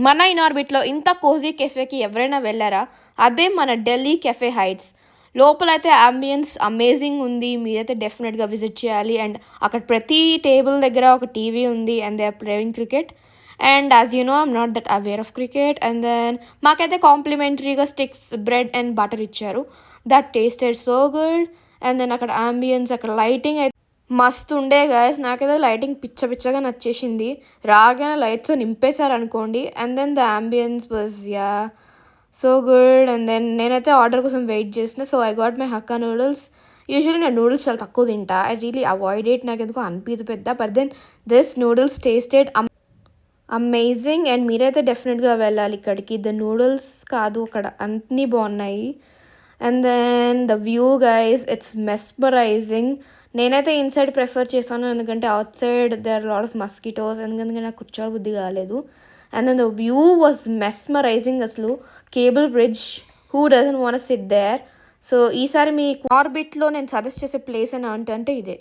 మన ఇనార్బిట్లో ఇంత కోజీ కెఫేకి ఎవరైనా వెళ్ళారా? అదే మన ఢిల్లీ కెఫే హైట్స్. లోపలైతే అంబియన్స్ అమేజింగ్ ఉంది. మీరైతే డెఫినెట్‌గా విజిట్ చేయాలి. అండ్ అక్కడ ప్రతి టేబుల్ దగ్గర ఒక టీవీ ఉంది. And they are playing cricket. And as you know I'm not that aware of cricket. And then మాకైతే కాంప్లిమెంటరీగా స్టిక్స్, బ్రెడ్ అండ్ బటర్ ఇచ్చారు. That tasted so good. And then అక్కడ అంబియన్స్, అక్కడ లైటింగ్ అయితే మస్తు ఉండే గైస్. నాకైతే లైటింగ్ పిచ్చగా నచ్చేసింది. రాగానే లైట్స్‌తో నింపేశారనుకోండి. And then the ambience was so good. And then నేనైతే ఆర్డర్ కోసం వెయిట్ చేసిన. So I got my Hakka noodles. Usually నేను నూడిల్స్ చాలా తక్కువ తింటా. I really avoid it. నాకెందుకో అనిపియదు పెద్ద. But then this noodles tasted amazing. And మీరైతే డెఫినెట్‌గా వెళ్ళాలి ఇక్కడికి. ద నూడిల్స్ కాదు, అక్కడ అన్నీ బాగున్నాయి. And then the view guys, it's mesmerising. నేనైతే ఇన్సైడ్ ప్రిఫర్ చేశాను, ఎందుకంటే outside they are lot of mosquitoes. ఎందుకంటే నాకు కూర్చోబుద్ధి కాలేదు. And then the view was mesmerising. అసలు cable bridge, who doesn't want sit there. So ఈసారి మీ ఆర్బిట్లో నేను సజెస్ట్ చేసే ప్లేస్ అని అంటే ఇదే.